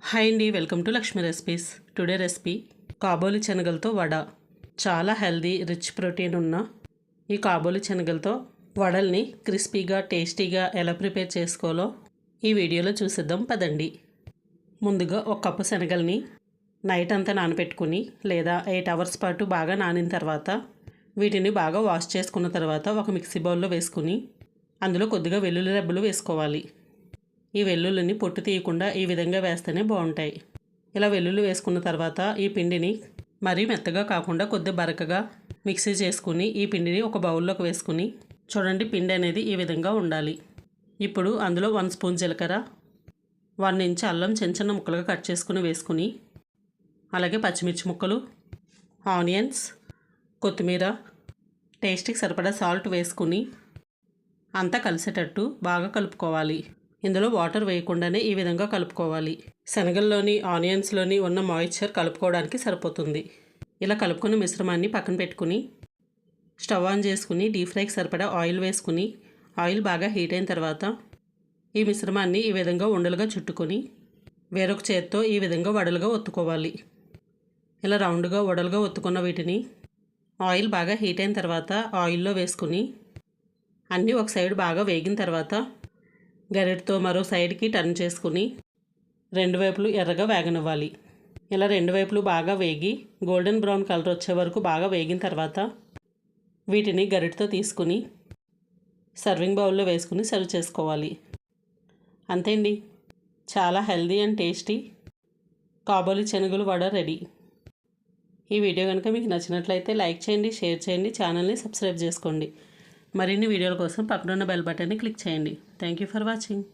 Hi అండి, welcome to Lakshmi recipes. Today recipe కాబోలి శనగలతో వడ. చాలా హెల్దీ, రిచ్ ప్రోటీన్ ఉన్న ఈ కాబోలి శనగలతో వడల్ని క్రిస్పీగా, టేస్టీగా ఎలా ప్రిపేర్ చేసుకోవాలో ఈ వీడియోలో చూసిద్దాం పదండి. ముందుగా ఒక కప్పు శనగల్ని నైట్ అంతా నానబెట్టుకుని లేదా 8 అవర్స్ పాటు బాగా నానిన తర్వాత వీటిని బాగా వాష్ చేసుకున్న తర్వాత ఒక మిక్సీ బౌల్లో వేసుకుని అందులో కొద్దిగా వెల్లుల్లి రెబ్బలు వేసుకోవాలి. ఈ వెల్లుల్లిని పొట్టు తీయకుండా ఈ విధంగా వేస్తేనే బాగుంటాయి. ఇలా వెల్లుల్లి వేసుకున్న తర్వాత ఈ పిండిని మరీ మెత్తగా కాకుండా కొద్దిగా బరకగా మిక్సీ చేసుకుని ఈ పిండిని ఒక బౌల్లోకి వేసుకుని చూడండి, పిండి అనేది ఈ విధంగా ఉండాలి. ఇప్పుడు అందులో 1 స్పూన్ జీలకర్ర, 1 ఇంచ్ అల్లం చిన్న చిన్న ముక్కలుగా కట్ చేసుకుని వేసుకుని అలాగే పచ్చిమిర్చి ముక్కలు, ఆనియన్స్, కొత్తిమీర, టేస్ట్కి సరిపడా సాల్ట్ వేసుకుని అంతా కలిసేటట్టు బాగా కలుపుకోవాలి. ఇందులో వాటర్ వేయకుండానే ఈ విధంగా కలుపుకోవాలి. శనగల్లోని, ఆనియన్స్లోని ఉన్న మాయిశ్చర్ కలుపుకోవడానికి సరిపోతుంది. ఇలా కలుపుకున్న మిశ్రమాన్ని పక్కన పెట్టుకుని స్టవ్ ఆన్ చేసుకుని డీప్ ఫ్రైకి సరిపడా ఆయిల్ వేసుకుని ఆయిల్ బాగా హీట్ అయిన తర్వాత ఈ మిశ్రమాన్ని ఈ విధంగా ఉండలుగా చుట్టుకొని వేరొక చేత్తో ఈ విధంగా వడలుగా ఒత్తుకోవాలి. ఇలా రౌండ్గా వడలుగా ఒత్తుకున్న వీటిని ఆయిల్ బాగా హీట్ అయిన తర్వాత ఆయిల్లో వేసుకుని అన్నీ ఒక సైడ్ బాగా వేగిన తర్వాత గరిటతో మరో సైడ్కి టర్న్ చేసుకుని 2 వైపులు ఎర్రగా వేగనివ్వాలి. ఇలా 2 వైపులు బాగా వేగి గోల్డెన్ బ్రౌన్ కలర్ వచ్చే వరకు బాగా వేగిన తర్వాత వీటిని గరిటతో తీసుకుని సర్వింగ్ బౌల్లో వేసుకుని సర్వ్ చేసుకోవాలి. అంతే అండి, చాలా హెల్దీ అండ్ టేస్టీ కాబోలి శనగలు వడ రెడీ. ఈ వీడియో కనుక మీకు నచ్చినట్లయితే లైక్ చేయండి, షేర్ చేయండి, ఛానల్ని సబ్స్క్రైబ్ చేసుకోండి. మరిన్ని వీడియోల కోసం పక్కనున్న బెల్ బటన్ని క్లిక్ చేయండి. Thank you for watching.